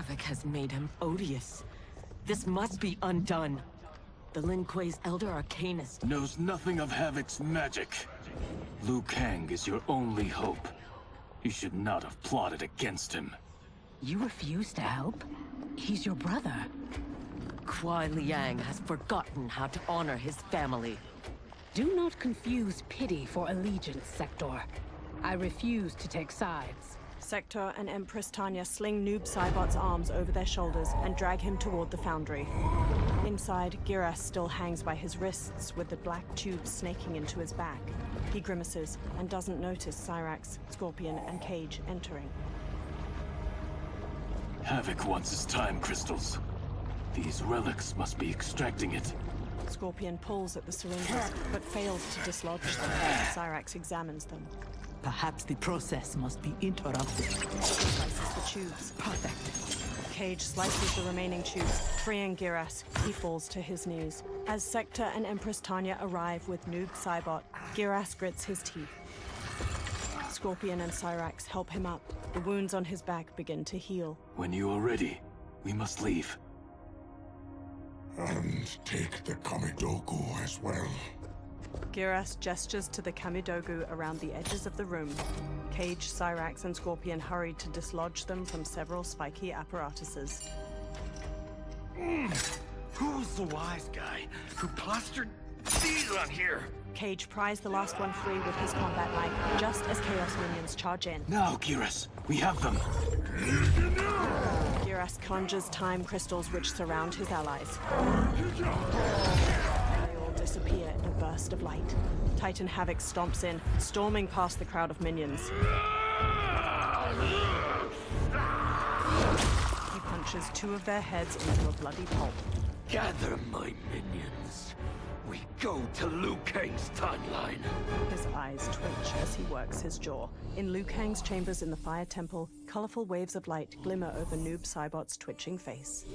Havoc has made him odious. This must be undone. The Lin Kuei's Elder Arcanist knows nothing of Havoc's magic. Liu Kang is your only hope. You should not have plotted against him. You refuse to help? He's your brother. Kuai Liang has forgotten how to honor his family. Do not confuse pity for allegiance, Sector. I refuse to take sides. Sector and Empress Tanya sling Noob Saibot's arms over their shoulders and drag him toward the foundry. Inside, Giras still hangs by his wrists with the black tube snaking into his back. He grimaces and doesn't notice Cyrax, Scorpion, and Cage entering. Havoc wants his time crystals. These relics must be extracting it. Scorpion pulls at the syringes, but fails to dislodge them. Cyrax examines them. Perhaps the process must be interrupted. Slices the tubes. Perfect. Cage slices the remaining tubes, freeing Giras. He falls to his knees. As Sector and Empress Tanya arrive with Noob Saibot, Giras grits his teeth. Scorpion and Cyrax help him up. The wounds on his back begin to heal. When you are ready, we must leave. And take the Kamidogu as well. Giras gestures to the Kamidogu around the edges of the room. Cage, Cyrax, and Scorpion hurry to dislodge them from several spiky apparatuses. Who's the wise guy who plastered these on here? Cage pries the last one free with his combat knife, just as Chaos minions charge in. Now, Giras, we have them. Giras conjures time crystals which surround his allies. They all disappear in a burst of light. Titan Havoc stomps in, storming past the crowd of minions. He punches two of their heads into a bloody pulp. Gather my minions. We go to Liu Kang's timeline. His eyes twitch as he works his jaw. In Liu Kang's chambers in the Fire Temple, colorful waves of light glimmer over Noob Saibot's twitching face.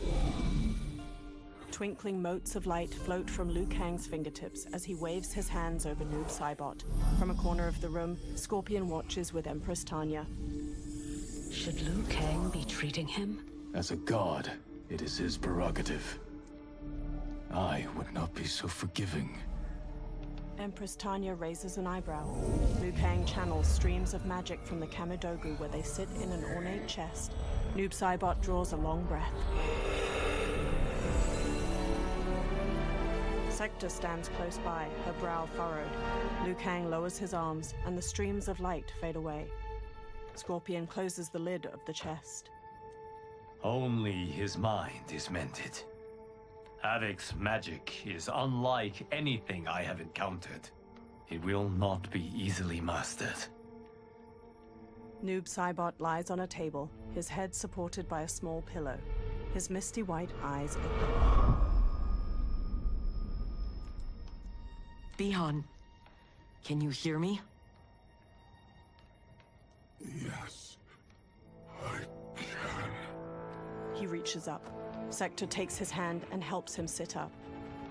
Twinkling motes of light float from Liu Kang's fingertips as he waves his hands over Noob Saibot. From a corner of the room, Scorpion watches with Empress Tanya. Should Liu Kang be treating him? As a god, it is his prerogative. I would not be so forgiving. Empress Tanya raises an eyebrow. Liu Kang channels streams of magic from the Kamidogu where they sit in an ornate chest. Noob Saibot draws a long breath. Sector stands close by, her brow furrowed. Liu Kang lowers his arms, and the streams of light fade away. Scorpion closes the lid of the chest. Only his mind is mended. Havoc's magic is unlike anything I have encountered. It will not be easily mastered. Noob Saibot lies on a table, his head supported by a small pillow. His misty white eyes open. Bihan, can you hear me? Yes, I can. He reaches up. Sector takes his hand and helps him sit up.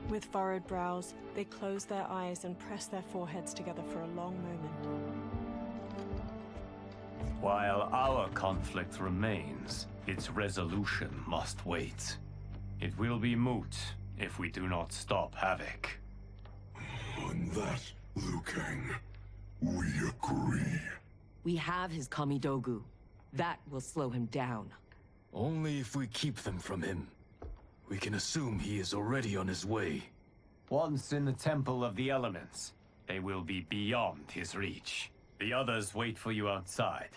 With furrowed brows, they close their eyes and press their foreheads together for a long moment. While our conflict remains, its resolution must wait. It will be moot if we do not stop Havoc. On that, Liu Kang, we agree. We have his Kamidogu. That will slow him down. Only if we keep them from him. We can assume he is already on his way. Once in the Temple of the Elements, they will be beyond his reach. The others wait for you outside.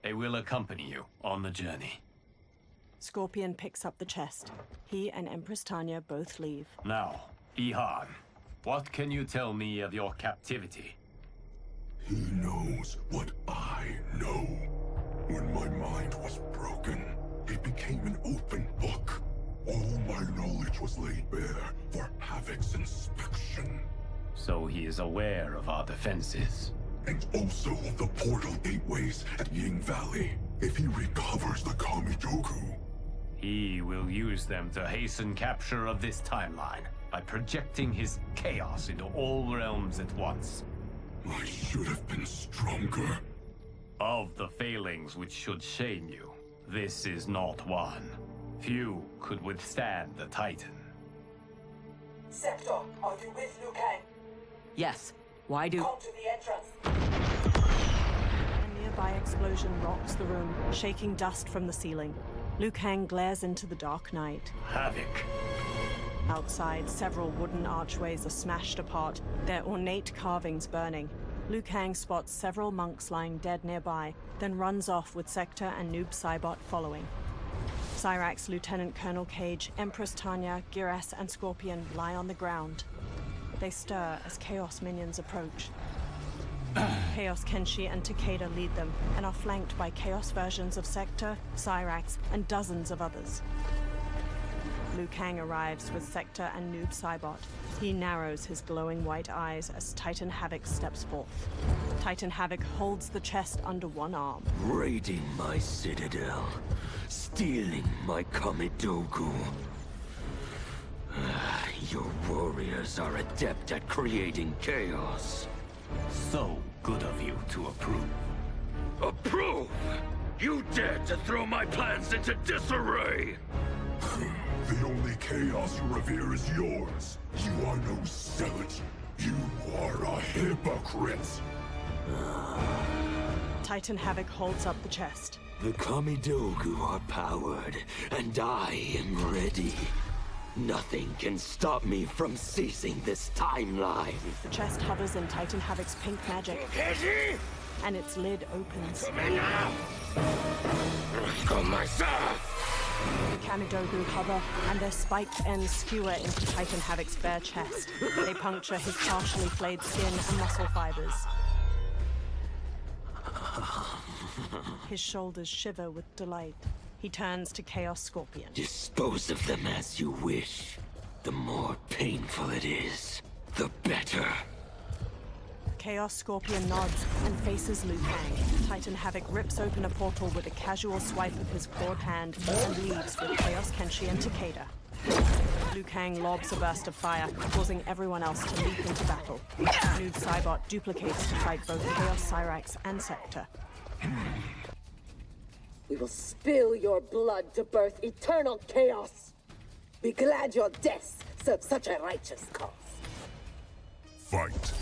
They will accompany you on the journey. Scorpion picks up the chest. He and Empress Tanya both leave. Now, Bihan, what can you tell me of your captivity? He knows what I know. When my mind was broken, it became an open book. All my knowledge was laid bare for Havoc's inspection. So he is aware of our defenses. And also of the portal gateways at Ying Valley. If he recovers the Kamidogu, he will use them to hasten capture of this timeline by projecting his chaos into all realms at once. I should have been stronger. Of the failings which should shame you, This is not one. Few could withstand the Titan. Sector, are you with Liu Kang? Yes. Why do... Come to the entrance. A nearby explosion rocks the room, shaking dust from the ceiling. Liu Kang glares into the dark night. Havoc. Outside, several wooden archways are smashed apart, their ornate carvings burning. Liu Kang spots several monks lying dead nearby, then runs off with Sector and Noob Saibot following. Cyrax, Lieutenant Colonel Cage, Empress Tanya, Giras, and Scorpion lie on the ground. They stir as Chaos minions approach. Chaos Kenshi and Takeda lead them, and are flanked by Chaos versions of Sector, Cyrax, and dozens of others. Liu Kang arrives with Sector and Noob Saibot. He narrows his glowing white eyes as Titan Havoc steps forth. Titan Havoc holds the chest under one arm. Raiding my citadel, stealing my Kamidogu. Your warriors are adept at creating chaos. So good of you to approve. Approve? You dared to throw my plans into disarray! The only chaos you revere is yours. You are no zealot. You are a hypocrite. Titan Havoc holds up the chest. The Kamidogu are powered, and I am ready. Nothing can stop me from seizing this timeline. The chest hovers in Titan Havoc's pink magic, and its lid opens. The Kamidogu hover, and their spiked ends skewer into Titan Havoc's bare chest. They puncture his partially flayed skin and muscle fibers. His shoulders shiver with delight. He turns to Chaos Scorpion. Dispose of them as you wish. The more painful it is, the better. Chaos Scorpion nods and faces Liu Kang. Titan Havoc rips open a portal with a casual swipe of his clawed hand and leaves with Chaos Kenshi and Takeda. Liu Kang lobs a burst of fire, causing everyone else to leap into battle. Noob Saibot duplicates to fight both Chaos Cyrax and Sector. We will spill your blood to birth eternal chaos. Be glad your deaths serve such a righteous cause. Fight.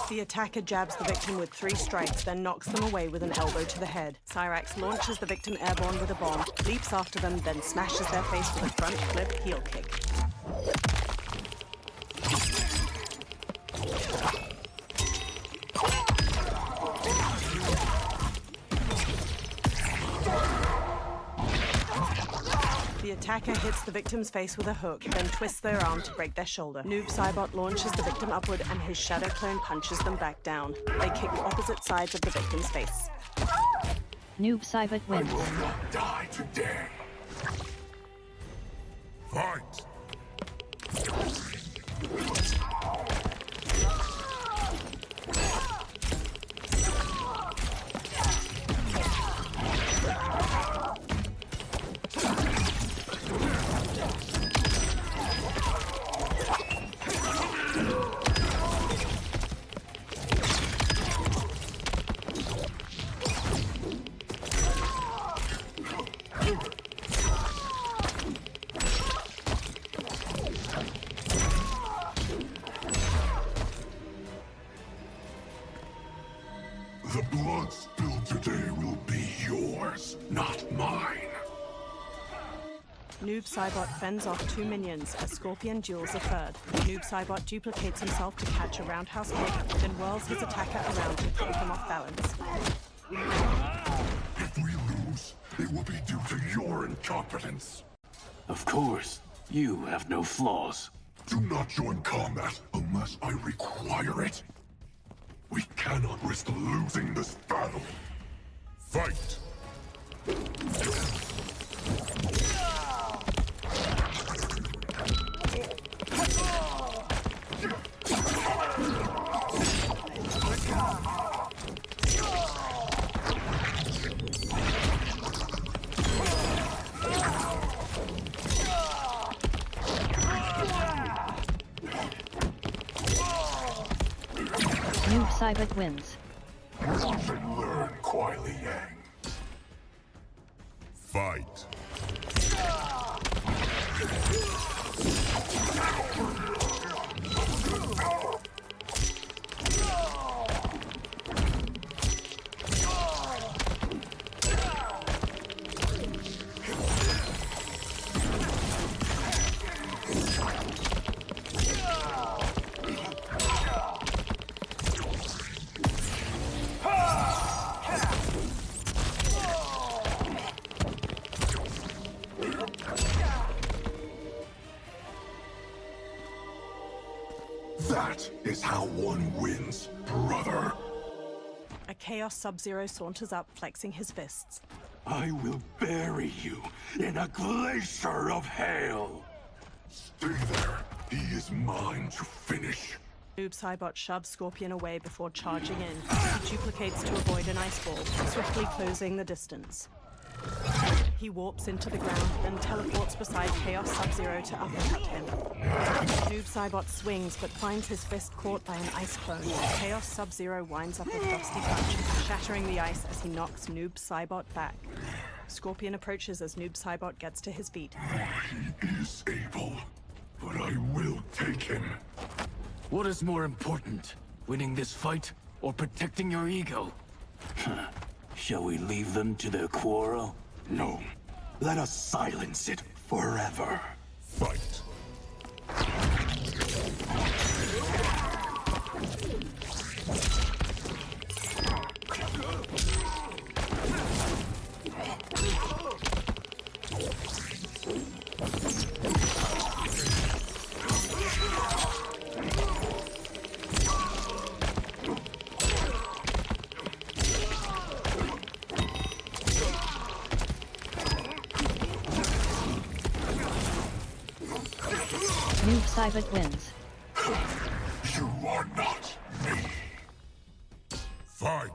The attacker jabs the victim with 3 strikes, then knocks them away with an elbow to the head. Cyrax launches the victim airborne with a bomb, leaps after them, then smashes their face with a front flip heel kick. The attacker hits the victim's face with a hook, then twists their arm to break their shoulder. Noob Saibot launches the victim upward, and his shadow clone punches them back down. They kick opposite sides of the victim's face. Noob Saibot wins. I will not die today. Fight. The blood spilled today will be yours, not mine. Noob Saibot fends off 2 minions as Scorpion duels a third. Noob Saibot duplicates himself to catch a roundhouse kick, then whirls his attacker around to throw him off balance. If we lose, it will be due to your incompetence. Of course. You have no flaws. Do not join combat unless I require it. We cannot risk losing this battle. Fight! Cybot wins. Watch and learn, Kuai Liang. Fight. That is how one wins, brother. A Chaos Sub-Zero saunters up, flexing his fists. I will bury you in a glacier of hail. Stay there. He is mine to finish. Noob Saibot shoves Scorpion away before charging in. He duplicates to avoid an ice ball, swiftly closing the distance. He warps into the ground, then teleports beside Chaos Sub-Zero to uppercut him. Noob Saibot swings, but finds his fist caught by an ice clone. Chaos Sub-Zero winds up a frosty punch, shattering the ice as he knocks Noob Saibot back. Scorpion approaches as Noob Saibot gets to his feet. He is able, but I will take him. What is more important, winning this fight or protecting your ego? Shall we leave them to their quarrel? No. Let us silence it forever. Fight. Noob Saibot wins. You are not me. Fight.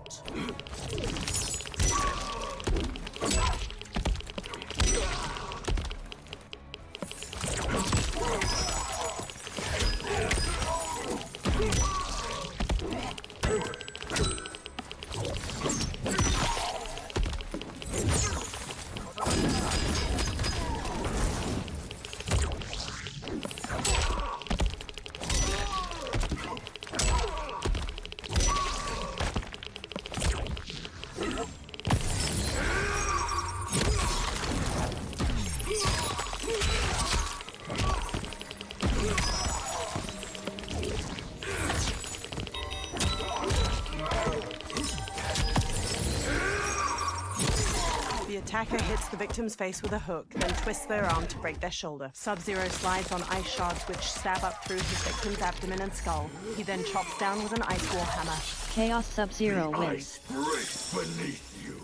The attacker hits the victim's face with a hook, then twists their arm to break their shoulder. Sub-Zero slides on ice shards which stab up through his victim's abdomen and skull. He then chops down with an ice wall hammer. Chaos Sub-Zero wins. Ice breaks beneath you.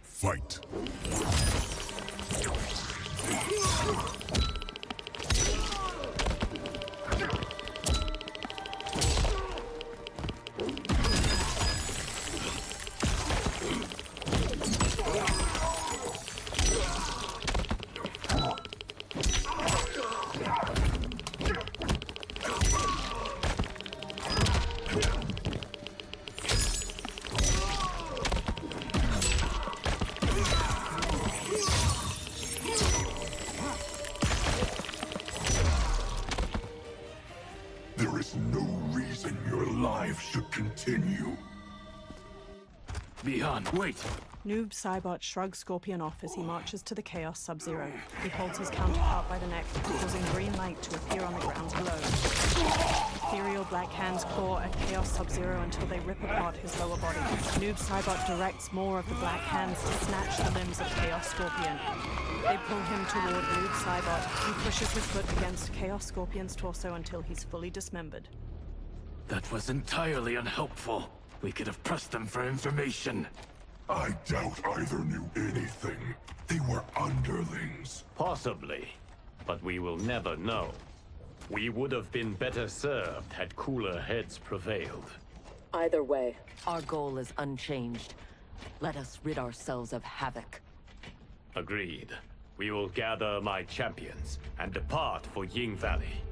Fight. There is no reason your life should continue. Beyond, wait! Noob Saibot shrugs Scorpion off as he marches to the Chaos Sub-Zero. He holds his counterpart by the neck, causing green light to appear on the ground below. Ethereal black hands claw at Chaos Sub-Zero until they rip apart his lower body. Noob Saibot directs more of the black hands to snatch the limbs of Chaos Scorpion. They pull him toward Noob Saibot. He pushes his foot against Chaos Scorpion's torso until he's fully dismembered. That was entirely unhelpful. We could have pressed them for information. I doubt either knew anything. They were underlings. Possibly, but we will never know. We would have been better served had cooler heads prevailed. Either way, our goal is unchanged. Let us rid ourselves of Havoc. Agreed. We will gather my champions and depart for Ying Valley.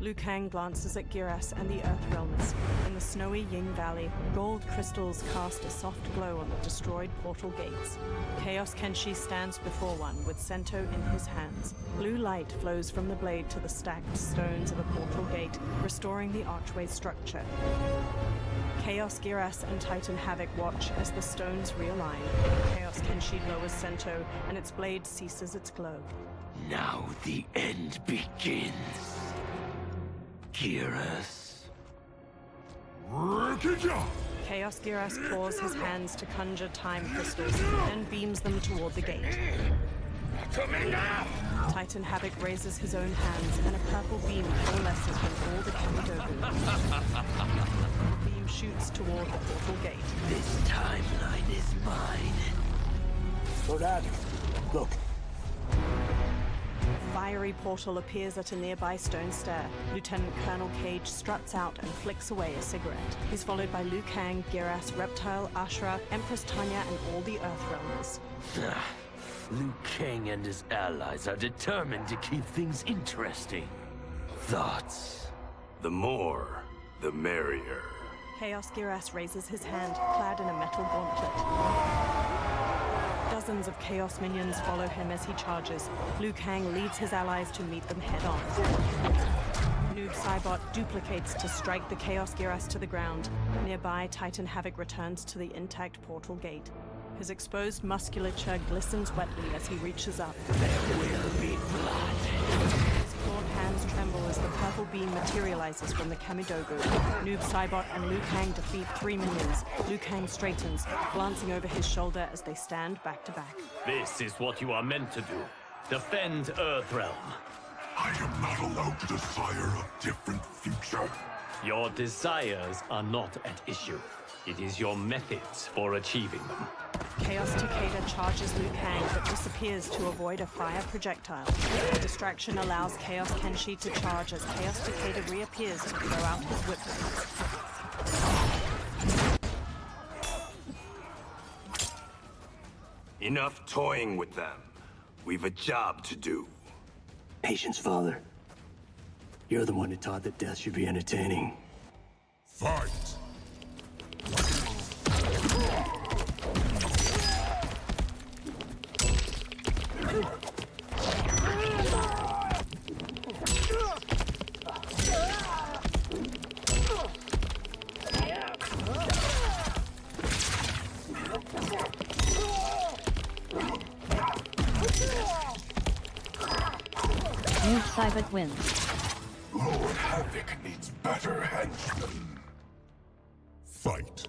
Liu Kang glances at Giras and the Earth Realmers. In the snowy Ying Valley, gold crystals cast a soft glow on the destroyed portal gates. Chaos Kenshi stands before one with Sento in his hands. Blue light flows from the blade to the stacked stones of a portal gate, restoring the archway's structure. Chaos Giras and Titan Havoc watch as the stones realign. Chaos Kenshi lowers Sento, and its blade ceases its glow. Now the end begins. Giras. Chaos Giras claws his hands to conjure time crystals, then beams them toward the gate. Titan Havoc raises his own hands, and a purple beam coalesces from all the Kamidogu. The beam shoots toward the portal gate. This timeline is mine. For that, look. A fiery portal appears at a nearby stone stair. Lieutenant Colonel Cage struts out and flicks away a cigarette. He's followed by Liu Kang, Giras, Reptile, Ashra, Empress Tanya, and all the Earth Realmers. Liu Kang and his allies are determined to keep things interesting. Thoughts? The more, the merrier. Chaos Giras raises his hand, clad in a metal gauntlet. Dozens of Chaos minions follow him as he charges. Liu Kang leads his allies to meet them head-on. Noob Saibot duplicates to strike the Chaos Giras to the ground. Nearby, Titan Havoc returns to the intact portal gate. His exposed musculature glistens wetly as he reaches up. There will be blood. His clawed hands tremble as the purple beam materializes from the Kamidogu. Noob Saibot and Liu Kang defeat 3 minions. Liu Kang straightens, glancing over his shoulder as they stand back to back. This is what you are meant to do. Defend Earthrealm. I am not allowed to desire a different future. Your desires are not at issue. It is your methods for achieving them. Chaos Takeda charges Liu Kang but disappears to avoid a fire projectile. The distraction allows Chaos Kenshi to charge as Chaos Takeda reappears to throw out his whip blades. Enough toying with them. We've a job to do. Patience, Father. You're the one who taught that death should be entertaining. Fight! Noob Saibot wins. Lord Havoc needs better henchmen. Fight.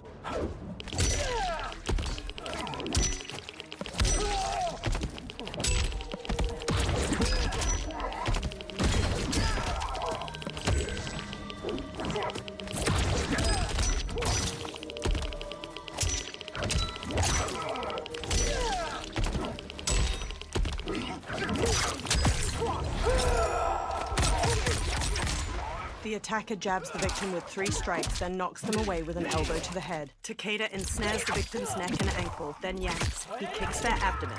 The attacker jabs the victim with 3 strikes, then knocks them away with an elbow to the head. Takeda ensnares the victim's neck and ankle, then yanks. He kicks their abdomen.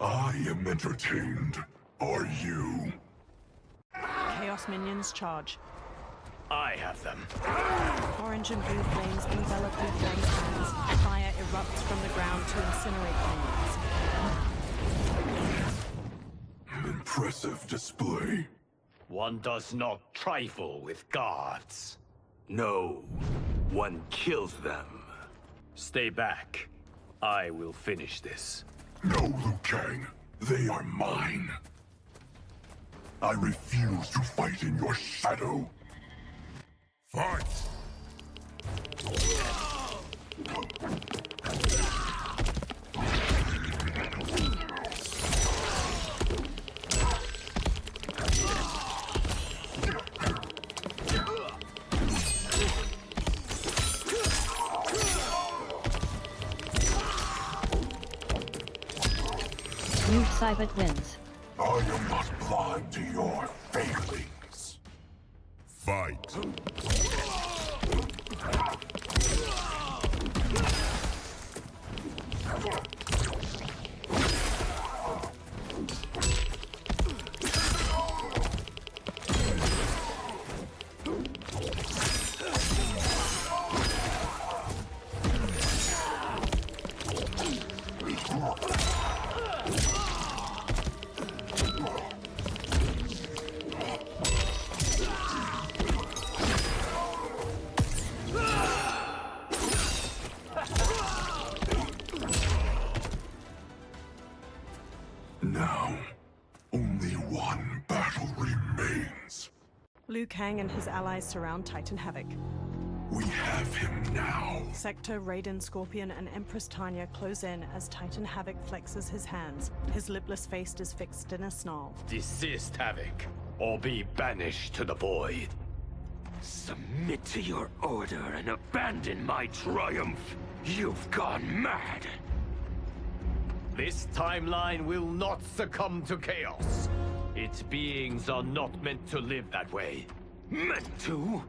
I am entertained. Are you? Chaos minions charge. I have them. Orange and blue flames envelop Liu Kang's hands. Fire erupts from the ground to incinerate minions. Impressive display. One does not trifle with gods. No, one kills them. Stay back. I will finish this. No, Liu Kang. They are mine. I refuse to fight in your shadow. Fight! Noob Saibot wins. I am not blind to your failings. Fight. Now, only one battle remains. Liu Kang and his allies surround Titan Havoc. We have him now. Sector, Raiden, Scorpion, and Empress Tanya close in as Titan Havoc flexes his hands. His lipless face is fixed in a snarl. Desist, Havoc, or be banished to the void. Submit to your order and abandon my triumph. You've gone mad. This timeline will not succumb to chaos. Its beings are not meant to live that way. Meant to?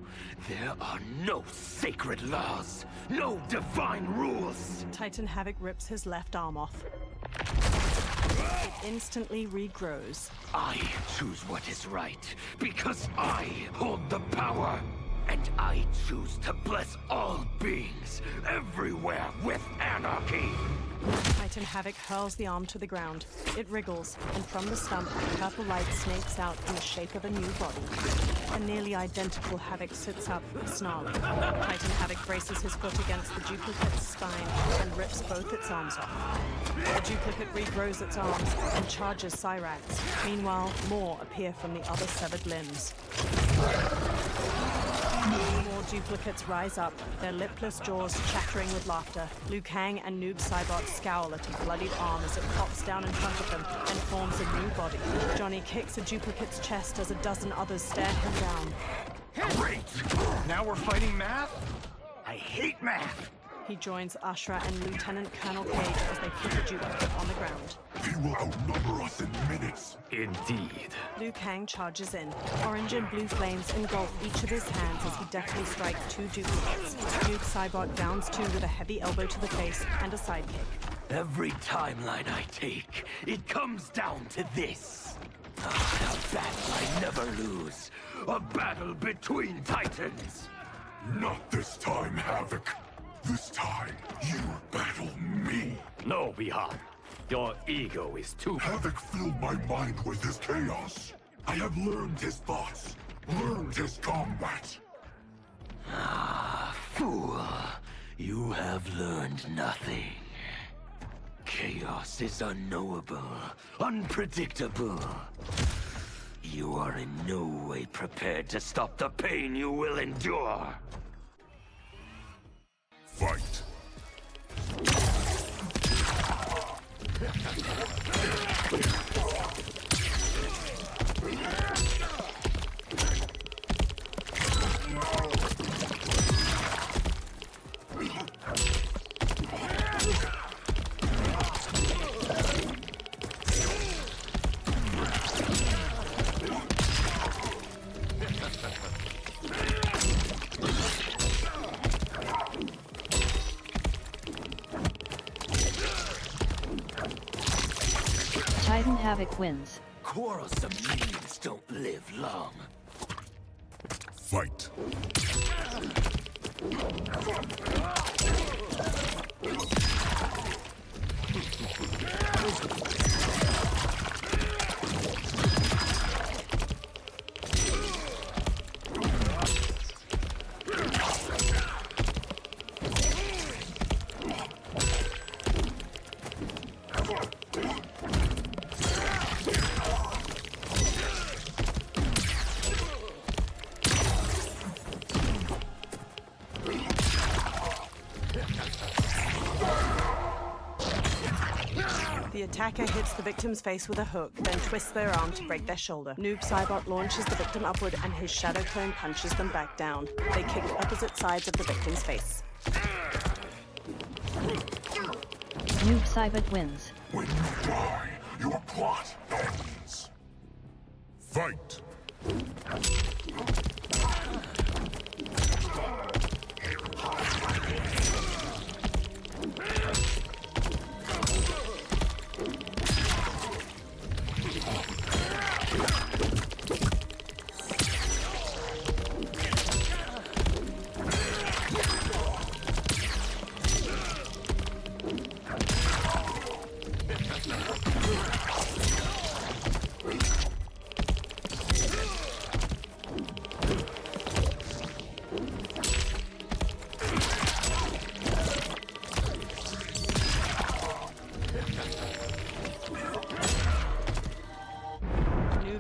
There are no sacred laws, no divine rules. Titan Havoc rips his left arm off. It instantly regrows. I choose what is right, because I hold the power. And I choose to bless all beings, everywhere, with anarchy. Titan Havoc hurls the arm to the ground. It wriggles, and from the stump, purple light snakes out in the shape of a new body. A nearly identical Havoc sits up, snarling. Titan Havoc braces his foot against the duplicate's spine and rips both its arms off. The duplicate regrows its arms and charges Cyrax. Meanwhile, more appear from the other severed limbs. More duplicates rise up, their lipless jaws chattering with laughter. Liu Kang and Noob Saibot scowl at a bloodied arm as it pops down in front of them and forms a new body. Johnny kicks a duplicate's chest as a dozen others stare him down. Great! Now we're fighting math? I hate math! He joins Ashra and Lieutenant Colonel Cage as they put a duplicate on the ground. He will outnumber us in minutes. Indeed. Liu Kang charges in. Orange and blue flames engulf each of his hands as he deftly strikes two duplicates. Noob Saibot downs two with a heavy elbow to the face and a sidekick. Every timeline I take, it comes down to this. A battle I never lose. A battle between titans. Not this time, Havoc. This time, you battle me. No, Bihar. Your ego is too... Havoc filled my mind with his chaos. I have learned his thoughts, learned his combat. Ah, fool. You have learned nothing. Chaos is unknowable, unpredictable. You are in no way prepared to stop the pain you will endure. Fight. Titan Havoc wins. Quarrelsome memes don't live long. Fight. The attacker hits the victim's face with a hook, then twists their arm to break their shoulder. Noob Saibot launches the victim upward and his shadow clone punches them back down. They kick opposite sides of the victim's face. Noob Saibot wins. When you die, your plot ends. Fight!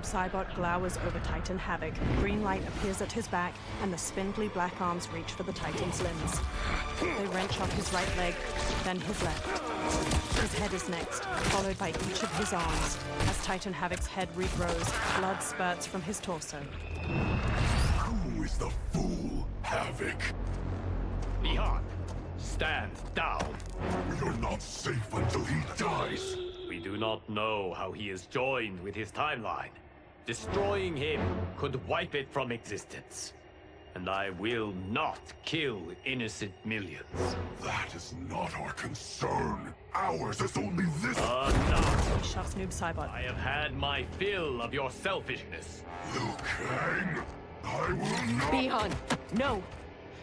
Cybot glowers over Titan Havoc. Green light appears at his back, and the spindly black arms reach for the Titan's limbs. They wrench off his right leg, then his left. His head is next, followed by each of his arms. As Titan Havoc's head regrows, blood spurts from his torso. Who is the fool, Havoc? Bihan, stand down. You're not safe until he dies. We do not know how he is joined with his timeline. Destroying him could wipe it from existence. And I will not kill innocent millions. That is not our concern. Ours is only this. Enough! He shoves Noob Cybot. I have had my fill of your selfishness. Liu Kang, I will not. Bihan, no!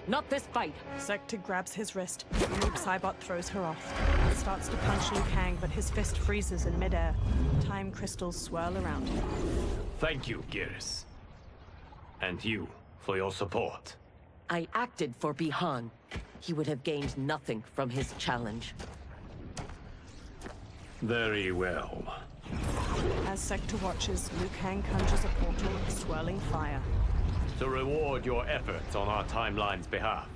Not this fight! Sekta grabs his wrist. Noob Cybot throws her off. He starts to punch Liu Kang, but his fist freezes in midair. Time crystals swirl around him. Thank you, Geras. And you, for your support. I acted for Bihan. He would have gained nothing from his challenge. Very well. As Sekta watches, Liu Kang conjures a portal of swirling fire. To reward your efforts on our timeline's behalf,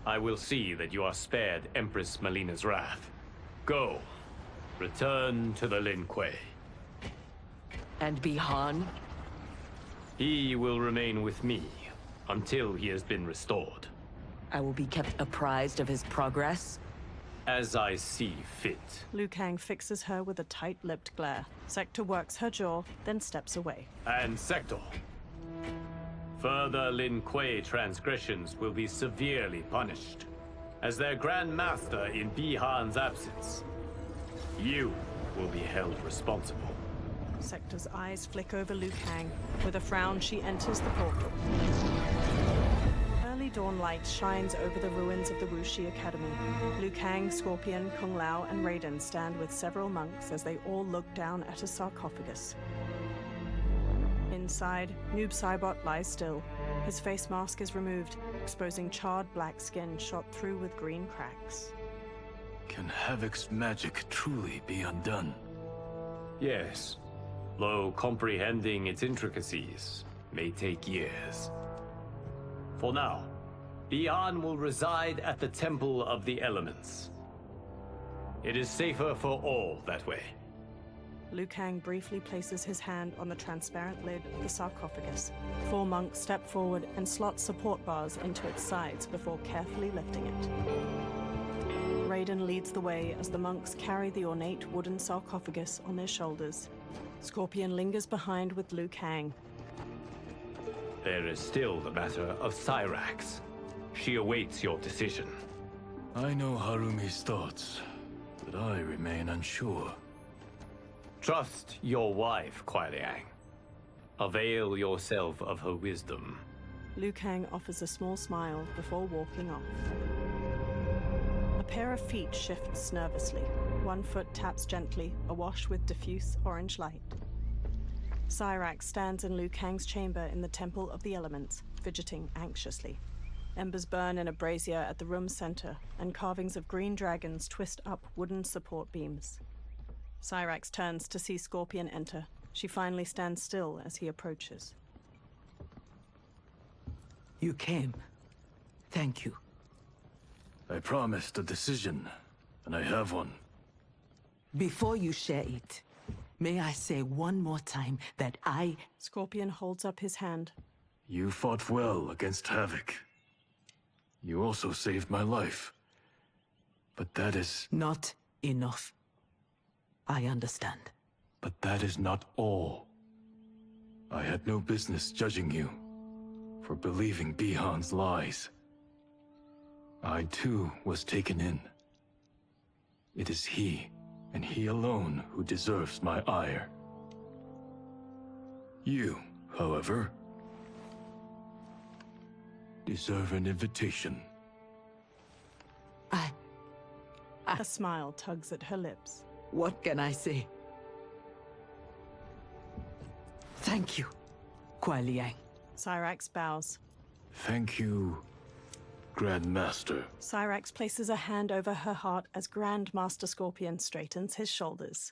I will see that you are spared Empress Melina's wrath. Go. Return to the Lin Kuei. And Bihan? He will remain with me until he has been restored. I will be kept apprised of his progress? As I see fit. Liu Kang fixes her with a tight-lipped glare. Sekta works her jaw, then steps away. And Sector. Further Lin Kuei transgressions will be severely punished. As their Grand Master in Bihan's absence, you will be held responsible. Sekta's eyes flick over Liu Kang. With a frown, she enters the portal. Early dawn light shines over the ruins of the Wuxi Academy. Liu Kang, Scorpion, Kung Lao, and Raiden stand with several monks as they all look down at a sarcophagus. Inside, Noob Cybot lies still. His face mask is removed, exposing charred black skin shot through with green cracks. Can Havoc's magic truly be undone? Yes, though comprehending its intricacies may take years. For now, Bihan will reside at the Temple of the Elements. It is safer for all that way. Liu Kang briefly places his hand on the transparent lid of the sarcophagus. 4 monks step forward and slot support bars into its sides before carefully lifting it. Raiden leads the way as the monks carry the ornate wooden sarcophagus on their shoulders. Scorpion lingers behind with Liu Kang. There is still the matter of Cyrax. She awaits your decision. I know Harumi's thoughts, but I remain unsure. Trust your wife, Kuai Liang. Avail yourself of her wisdom. Liu Kang offers a small smile before walking off. A pair of feet shifts nervously. One foot taps gently, awash with diffuse orange light. Cyrax stands in Liu Kang's chamber in the Temple of the Elements, fidgeting anxiously. Embers burn in a brazier at the room's center, and carvings of green dragons twist up wooden support beams. Cyrax turns to see Scorpion enter. She finally stands still as he approaches. You came. Thank you. I promised a decision, and I have one. Before you share it, may I say one more time that Scorpion holds up his hand. You fought well against Havoc. You also saved my life. But that is... Not enough. I understand. But that is not all. I had no business judging you for believing Bihan's lies. I too was taken in. It is he, and he alone, who deserves my ire. You, however, deserve an invitation. A smile tugs at her lips. What can I say? Thank you, Kuai Liang. Cyrax bows. Thank you, Grandmaster. Cyrax places a hand over her heart as Grandmaster Scorpion straightens his shoulders.